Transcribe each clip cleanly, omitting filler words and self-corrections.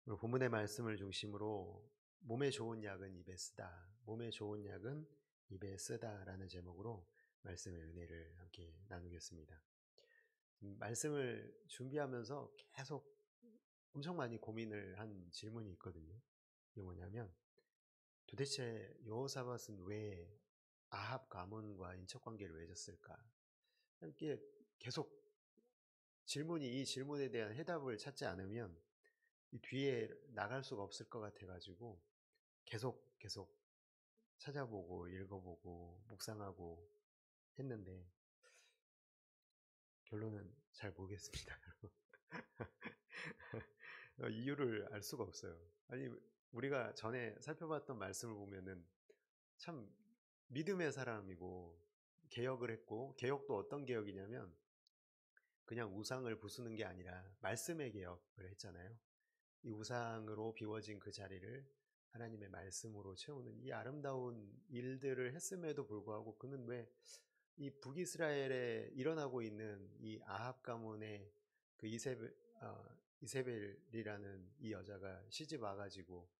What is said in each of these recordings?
오늘 본문의 말씀을 중심으로 몸에 좋은 약은 입에 쓰다, 몸에 좋은 약은 입에 쓰다라는 제목으로 말씀의 은혜를 함께 나누겠습니다. 말씀을 준비하면서 계속 엄청 많이 고민을 한 질문이 있거든요. 이게 뭐냐면 도대체 여호사밧은 왜 아합 가문과 인척 관계를 맺었을까? 이게 계속 이 질문에 대한 해답을 찾지 않으면 이 뒤에 나갈 수가 없을 것 같아가지고 계속 찾아보고 읽어보고 묵상하고 했는데 결론은 잘 모르겠습니다. 이유를 알 수가 없어요. 아니, 우리가 전에 살펴봤던 말씀을 보면은 참 믿음의 사람이고 개혁을 했고, 개혁도 어떤 개혁이냐면 그냥 우상을 부수는 게 아니라 말씀의 개혁을 했잖아요. 이 우상으로 비워진 그 자리를 하나님의 말씀으로 채우는 이 아름다운 일들을 했음에도 불구하고 그는 왜 이 북이스라엘에 일어나고 있는 이 아합 가문의 그 이세벨이라는 이 여자가 시집 와가지고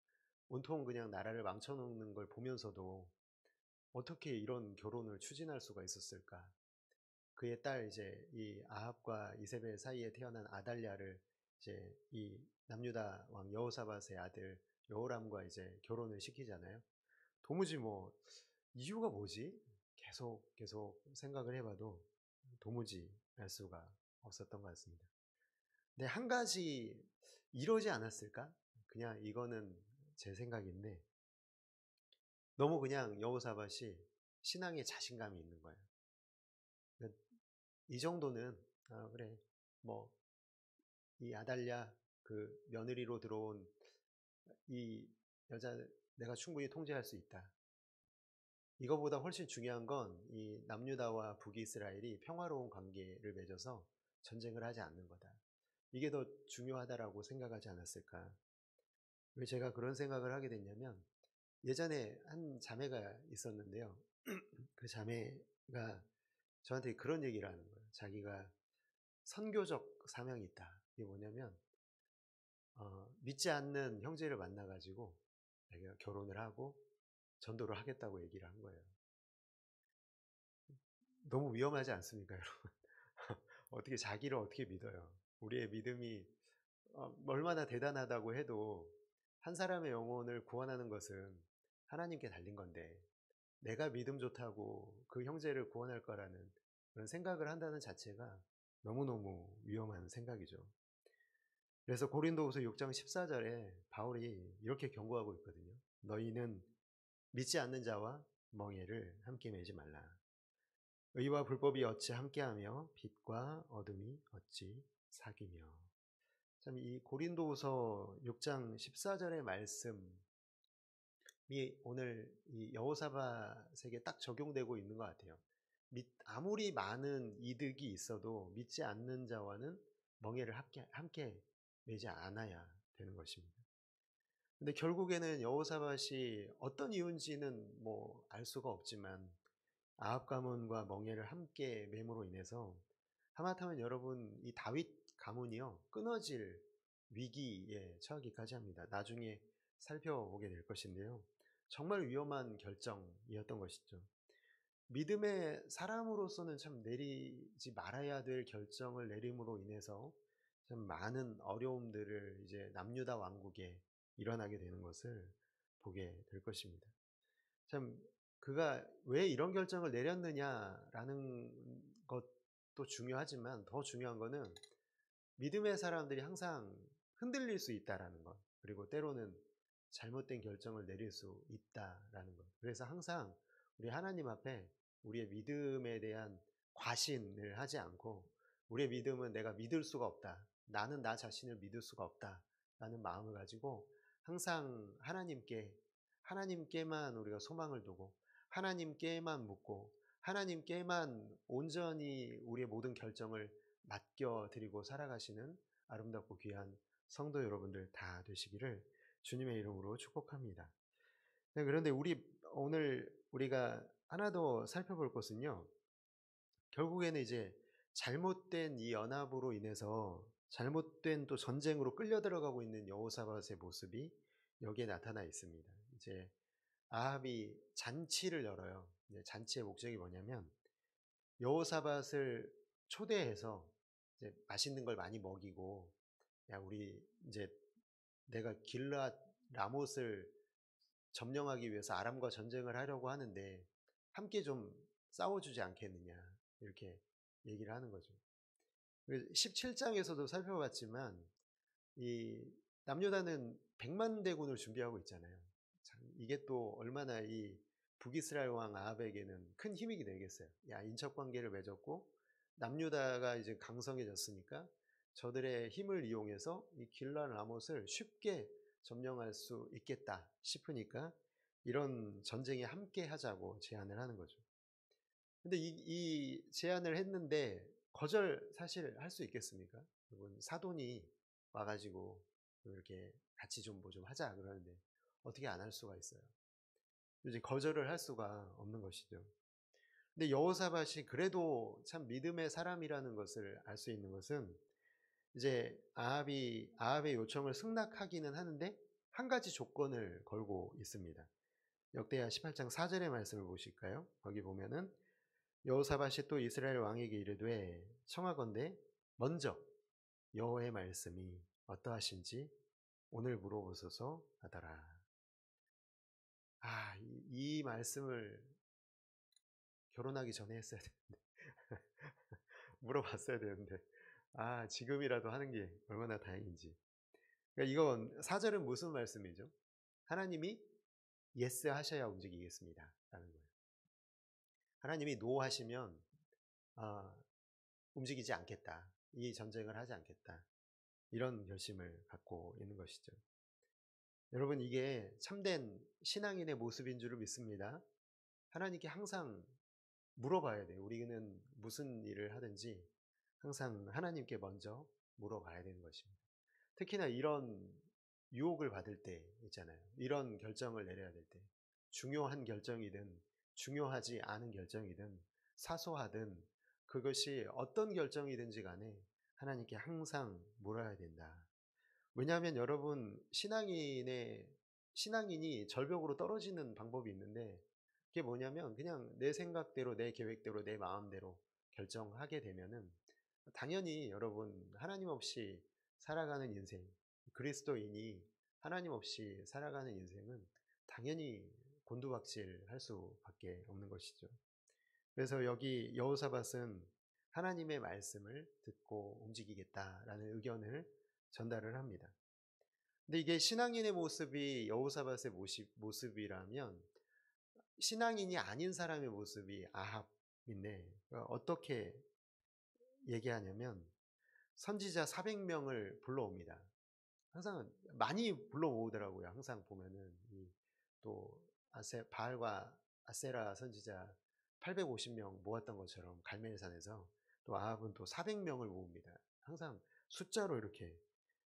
온통 그냥 나라를 망쳐놓는 걸 보면서도 어떻게 이런 결혼을 추진할 수가 있었을까? 그의 딸 이제 이 아합과 이세벨 사이에 태어난 아달랴를 이제 이 남유다 왕 여호사밧의 아들 여호람과 이제 결혼을 시키잖아요. 도무지 뭐 이유가 뭐지? 계속 생각을 해봐도 도무지 알 수가 없었던 것 같습니다. 근데 한 가지 이러지 않았을까? 그냥 이거는 제 생각인데 너무 그냥 여호사밧이 신앙에 자신감이 있는 거예요. 이 정도는 그래 뭐 이 아달랴 그 며느리로 들어온 이 여자 내가 충분히 통제할 수 있다. 이거보다 훨씬 중요한 건 이 남유다와 북이스라엘이 평화로운 관계를 맺어서 전쟁을 하지 않는 거다. 이게 더 중요하다라고 생각하지 않았을까? 왜 제가 그런 생각을 하게 됐냐면 예전에 한 자매가 있었는데요. 그 자매가 저한테 그런 얘기를 하는 거예요. 자기가 선교적 사명이 있다. 이게 뭐냐면 믿지 않는 형제를 만나가지고 자기가 결혼을 하고 전도를 하겠다고 얘기를 한 거예요. 너무 위험하지 않습니까, 여러분? 어떻게 자기를 어떻게 믿어요? 우리의 믿음이 얼마나 대단하다고 해도 한 사람의 영혼을 구원하는 것은 하나님께 달린 건데 내가 믿음 좋다고 그 형제를 구원할 거라는 그런 생각을 한다는 자체가 너무너무 위험한 생각이죠. 그래서 고린도후서 6장 14절에 바울이 이렇게 경고하고 있거든요. 너희는 믿지 않는 자와 멍에를 함께 매지 말라. 의와 불법이 어찌 함께하며 빛과 어둠이 어찌 사귀며. 참 이 고린도후서 6장 14절의 말씀이 오늘 이 여호사밧에게 딱 적용되고 있는 것 같아요. 아무리 많은 이득이 있어도 믿지 않는 자와는 멍에를 함께 매지 않아야 되는 것입니다. 근데 결국에는 여호사밧이 어떤 이유인지는 뭐 알 수가 없지만 아합 가문과 멍에를 함께 맴으로 인해서 하마터면 여러분 이 다윗 가문이요 끊어질 위기에 처하기까지 합니다. 나중에 살펴보게 될 것인데요. 정말 위험한 결정이었던 것이죠. 믿음의 사람으로서는 참 내리지 말아야 될 결정을 내림으로 인해서 참 많은 어려움들을 이제 남유다 왕국에 일어나게 되는 것을 보게 될 것입니다. 참 그가 왜 이런 결정을 내렸느냐라는 것도 중요하지만 더 중요한 거는 믿음의 사람들이 항상 흔들릴 수 있다라는 것, 그리고 때로는 잘못된 결정을 내릴 수 있다라는 것. 그래서 항상 우리 하나님 앞에 우리의 믿음에 대한 과신을 하지 않고 우리의 믿음은 내가 믿을 수가 없다. 나는 나 자신을 믿을 수가 없다. 라는 마음을 가지고 항상 하나님께만 우리가 소망을 두고 하나님께만 묻고 하나님께만 온전히 우리의 모든 결정을 맡겨드리고 살아가시는 아름답고 귀한 성도 여러분들 다 되시기를 주님의 이름으로 축복합니다. 네, 그런데 오늘 우리가 하나 더 살펴볼 것은요. 결국에는 이제 잘못된 이 연합으로 인해서 잘못된 또 전쟁으로 끌려 들어가고 있는 여호사밧의 모습이 여기에 나타나 있습니다. 이제 아합이 잔치를 열어요. 잔치의 목적이 뭐냐면 여호사밧을 초대해서 이제 맛있는 걸 많이 먹이고, 야 우리 이제 내가 길르앗 라못을 점령하기 위해서 아람과 전쟁을 하려고 하는데 함께 좀 싸워주지 않겠느냐, 이렇게 얘기를 하는 거죠. 17장에서도 살펴봤지만 이 남유다는 100만 대군을 준비하고 있잖아요. 참 이게 또 얼마나 이 북이스라엘 왕 아합에게는 큰 힘이 되겠어요. 야, 인척 관계를 맺었고 남유다가 이제 강성해졌으니까 저들의 힘을 이용해서 이 길르앗 라못을 쉽게 점령할 수 있겠다 싶으니까 이런 전쟁에 함께 하자고 제안을 하는 거죠. 근데 이 제안을 했는데 거절 사실 할 수 있겠습니까? 여러분, 사돈이 와가지고 이렇게 같이 좀 뭐 좀 하자 그러는데 어떻게 안 할 수가 있어요? 이제 거절을 할 수가 없는 것이죠. 근데 여호사밧이 그래도 참 믿음의 사람이라는 것을 알 수 있는 것은 이제 아합의 요청을 승낙하기는 하는데 한 가지 조건을 걸고 있습니다. 역대하 18장 4절의 말씀을 보실까요? 거기 보면은 여호사밧이 또 이스라엘 왕에게 이르되 청하건대 먼저 여호와의 말씀이 어떠하신지 오늘 물어보소서 하더라. 이 말씀을 결혼하기 전에 했어야 되는데 물어봤어야 되는데 지금이라도 하는 게 얼마나 다행인지. 그러니까 이건 4절은 무슨 말씀이죠? 하나님이 예스 하셔야 움직이겠습니다 라는 거예요. 하나님이 노 하시면 움직이지 않겠다, 이 전쟁을 하지 않겠다, 이런 결심을 갖고 있는 것이죠. 여러분, 이게 참된 신앙인의 모습인 줄 믿습니다. 하나님께 항상 물어봐야 돼요. 우리는 무슨 일을 하든지 항상 하나님께 먼저 물어봐야 되는 것입니다. 특히나 이런 유혹을 받을 때 있잖아요. 이런 결정을 내려야 될 때, 중요한 결정이든 중요하지 않은 결정이든 사소하든 그것이 어떤 결정이든지 간에 하나님께 항상 물어야 된다. 왜냐하면 여러분, 신앙인이 절벽으로 떨어지는 방법이 있는데 그게 뭐냐면 그냥 내 생각대로 내 계획대로 내 마음대로 결정하게 되면은 당연히 여러분, 하나님 없이 살아가는 인생, 그리스도인이 하나님 없이 살아가는 인생은 당연히 곤두박질 할 수밖에 없는 것이죠. 그래서 여기 여호사밧은 하나님의 말씀을 듣고 움직이겠다라는 의견을 전달을 합니다. 근데 이게 신앙인의 모습이 여호사밧의 모습이라면 신앙인이 아닌 사람의 모습이 아합인데, 어떻게 얘기하냐면 선지자 400명을 불러옵니다. 항상 많이 불러오더라고요. 항상 보면은 또 바알과 아세라 선지자 850명 모았던 것처럼 갈멜산에서 또 아합은 또 400명을 모읍니다. 항상 숫자로 이렇게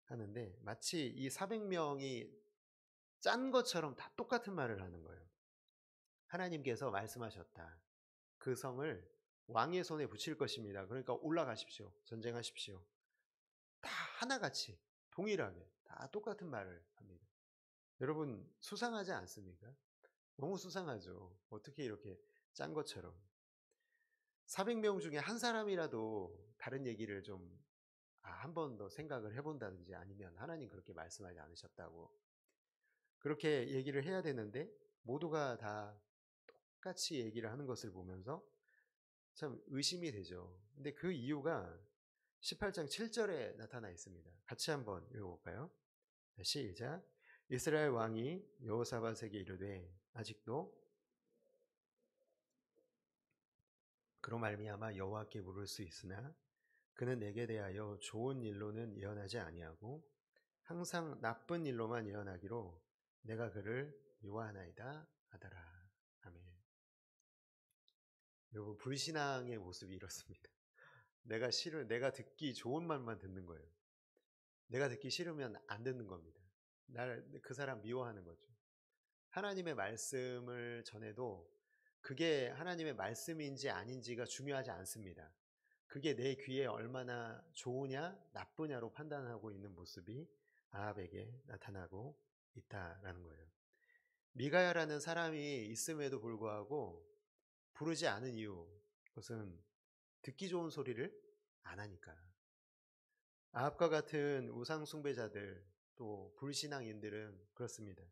하는데 마치 이 400명이 짠 것처럼 다 똑같은 말을 하는 거예요. 하나님께서 말씀하셨다. 그 성을 왕의 손에 붙일 것입니다. 그러니까 올라가십시오. 전쟁하십시오. 다 하나같이 동일하게 다 똑같은 말을 합니다. 여러분, 수상하지 않습니까? 너무 수상하죠. 어떻게 이렇게 짠 것처럼. 400명 중에 한 사람이라도 다른 얘기를 좀 한 번 더 생각을 해본다든지 아니면 하나님 그렇게 말씀하지 않으셨다고 그렇게 얘기를 해야 되는데 모두가 다 똑같이 얘기를 하는 것을 보면서 참 의심이 되죠. 근데 그 이유가 18장 7절에 나타나 있습니다. 같이 한번 읽어볼까요? 시작. 이스라엘 왕이 여호사밧에게 이르되 아직도 그로 말미암아 여호와께 물을 수 있으나 그는 내게 대하여 좋은 일로는 예언하지 아니하고 항상 나쁜 일로만 예언하기로 내가 그를 미워하나이다 하더라. 아멘. 여러분, 불신앙의 모습이 이렇습니다. 내가 듣기 좋은 말만 듣는 거예요. 내가 듣기 싫으면 안 듣는 겁니다. 그 사람 미워하는 거죠. 하나님의 말씀을 전해도 그게 하나님의 말씀인지 아닌지가 중요하지 않습니다. 그게 내 귀에 얼마나 좋으냐 나쁘냐로 판단하고 있는 모습이 아합에게 나타나고 있다라는 거예요. 미가야라는 사람이 있음에도 불구하고 부르지 않은 이유, 그것은 듣기 좋은 소리를 안 하니까. 아합과 같은 우상 숭배자들, 또 불신앙인들은 그렇습니다.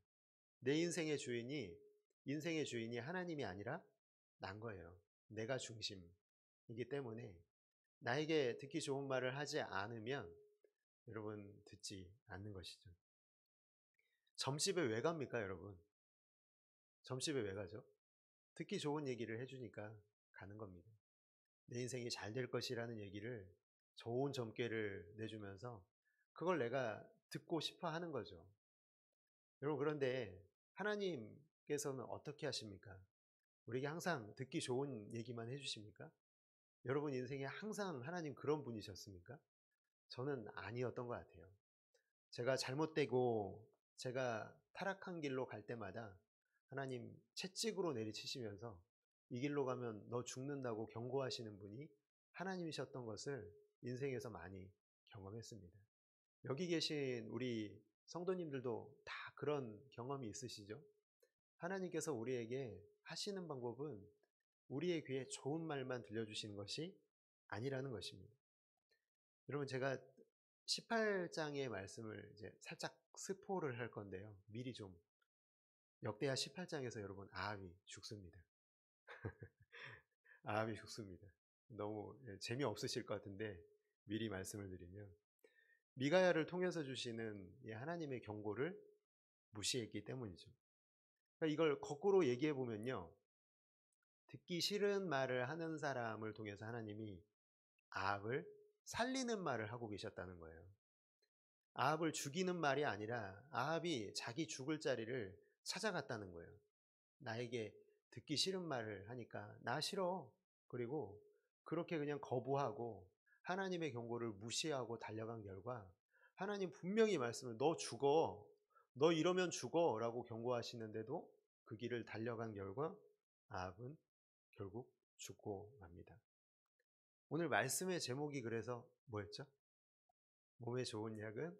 내 인생의 주인이 하나님이 아니라 난 거예요. 내가 중심이기 때문에 나에게 듣기 좋은 말을 하지 않으면 여러분 듣지 않는 것이죠. 점집에 왜 갑니까, 여러분? 점집에 왜 가죠? 듣기 좋은 얘기를 해주니까 가는 겁니다. 내 인생이 잘 될 것이라는 얘기를, 좋은 점괘를 내주면서 그걸 내가 듣고 싶어 하는 거죠. 여러분, 그런데 하나님께서는 어떻게 하십니까? 우리에게 항상 듣기 좋은 얘기만 해주십니까? 여러분 인생에 항상 하나님 그런 분이셨습니까? 저는 아니었던 것 같아요. 제가 잘못되고 제가 타락한 길로 갈 때마다 하나님 채찍으로 내리치시면서 이 길로 가면 너 죽는다고 경고하시는 분이 하나님이셨던 것을 인생에서 많이 경험했습니다. 여기 계신 우리 성도님들도 다 그런 경험이 있으시죠? 하나님께서 우리에게 하시는 방법은 우리의 귀에 좋은 말만 들려주시는 것이 아니라는 것입니다. 여러분, 제가 18장의 말씀을 이제 살짝 스포를 할 건데요. 미리 좀, 역대하 18장에서 여러분 아합이 죽습니다. 아합이 죽습니다. 너무 재미없으실 것 같은데 미리 말씀을 드리면, 미가야를 통해서 주시는 이 하나님의 경고를 무시했기 때문이죠. 그러니까 이걸 거꾸로 얘기해 보면요, 듣기 싫은 말을 하는 사람을 통해서 하나님이 아합을 살리는 말을 하고 계셨다는 거예요. 아합을 죽이는 말이 아니라 아합이 자기 죽을 자리를 찾아갔다는 거예요. 나에게 듣기 싫은 말을 하니까 나 싫어. 그리고 그렇게 그냥 거부하고 하나님의 경고를 무시하고 달려간 결과, 하나님 분명히 말씀을 너 죽어. 너 이러면 죽어. 라고 경고하시는데도 그 길을 달려간 결과 아합은 결국 죽고 맙니다. 오늘 말씀의 제목이 그래서 뭐였죠? 몸에 좋은 약은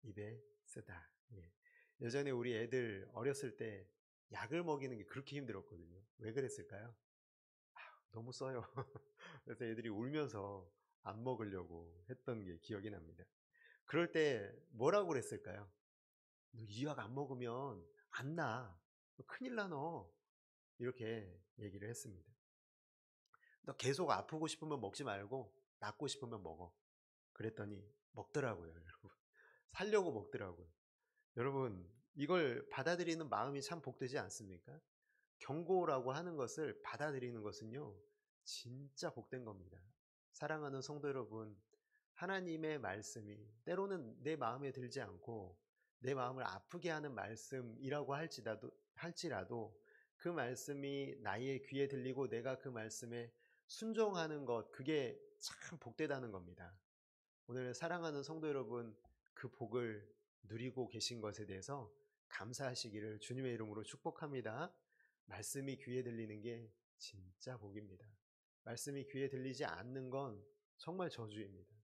입에 쓰다. 예. 예전에 우리 애들 어렸을 때 약을 먹이는 게 그렇게 힘들었거든요. 왜 그랬을까요? 너무 써요. 그래서 애들이 울면서 안 먹으려고 했던 게 기억이 납니다. 그럴 때 뭐라고 그랬을까요? 너 이 약 안 먹으면 안 나. 너 큰일 나 너. 이렇게 얘기를 했습니다. 너 계속 아프고 싶으면 먹지 말고 낫고 싶으면 먹어. 그랬더니 먹더라고요, 여러분. 살려고 먹더라고요. 여러분, 이걸 받아들이는 마음이 참 복되지 않습니까? 경고라고 하는 것을 받아들이는 것은요, 진짜 복된 겁니다. 사랑하는 성도 여러분, 하나님의 말씀이 때로는 내 마음에 들지 않고 내 마음을 아프게 하는 말씀이라고 할지라도 그 말씀이 나의 귀에 들리고 내가 그 말씀에 순종하는 것, 그게 참 복되다는 겁니다. 오늘 사랑하는 성도 여러분, 그 복을 누리고 계신 것에 대해서 감사하시기를 주님의 이름으로 축복합니다. 말씀이 귀에 들리는 게 진짜 복입니다. 말씀이 귀에 들리지 않는 건 정말 저주입니다.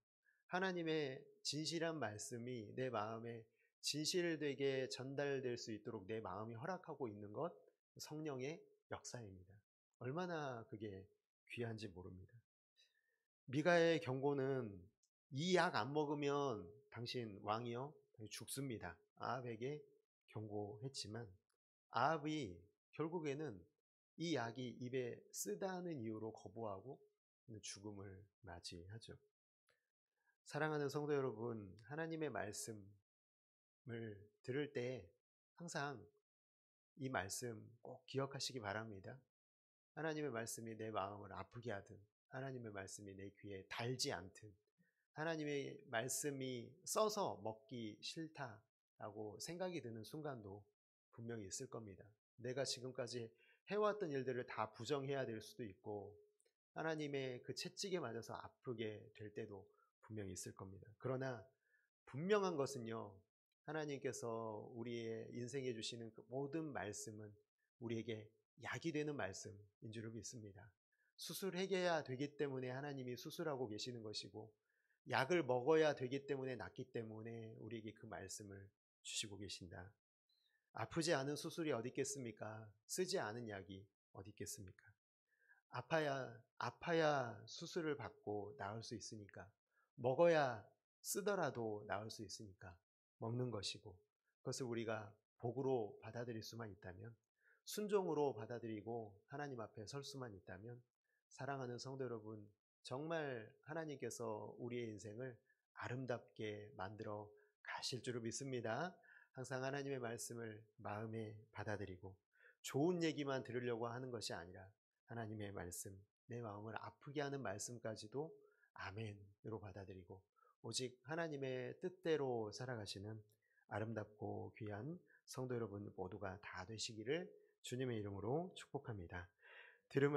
하나님의 진실한 말씀이 내 마음에 진실되게 전달될 수 있도록 내 마음이 허락하고 있는 것, 성령의 역사입니다. 얼마나 그게 귀한지 모릅니다. 미가의 경고는 이 약 안 먹으면 당신 왕이요 죽습니다. 아합에게 경고했지만 아합이 결국에는 이 약이 입에 쓰다는 이유로 거부하고 죽음을 맞이하죠. 사랑하는 성도 여러분, 하나님의 말씀을 들을 때 항상 이 말씀 꼭 기억하시기 바랍니다. 하나님의 말씀이 내 마음을 아프게 하든, 하나님의 말씀이 내 귀에 달지 않든, 하나님의 말씀이 써서 먹기 싫다라고 생각이 드는 순간도 분명히 있을 겁니다. 내가 지금까지 해왔던 일들을 다 부정해야 될 수도 있고, 하나님의 그 채찍에 맞아서 아프게 될 때도 분명히 있을 겁니다. 그러나 분명한 것은요, 하나님께서 우리의 인생에 주시는 그 모든 말씀은 우리에게 약이 되는 말씀인 줄을 믿습니다. 수술해야 되기 때문에 하나님이 수술하고 계시는 것이고, 약을 먹어야 되기 때문에 낫기 때문에 우리에게 그 말씀을 주시고 계신다. 아프지 않은 수술이 어디 있겠습니까? 쓰지 않은 약이 어디 있겠습니까? 아파야 수술을 받고 나을 수 있으니까, 먹어야 쓰더라도 나을 수 있으니까 먹는 것이고, 그것을 우리가 복으로 받아들일 수만 있다면, 순종으로 받아들이고 하나님 앞에 설 수만 있다면, 사랑하는 성도 여러분, 정말 하나님께서 우리의 인생을 아름답게 만들어 가실 줄을 믿습니다. 항상 하나님의 말씀을 마음에 받아들이고 좋은 얘기만 들으려고 하는 것이 아니라, 하나님의 말씀, 내 마음을 아프게 하는 말씀까지도 아멘으로 받아들이고 오직 하나님의 뜻대로 살아가시는 아름답고 귀한 성도 여러분 모두가 다 되시기를 주님의 이름으로 축복합니다. 들으면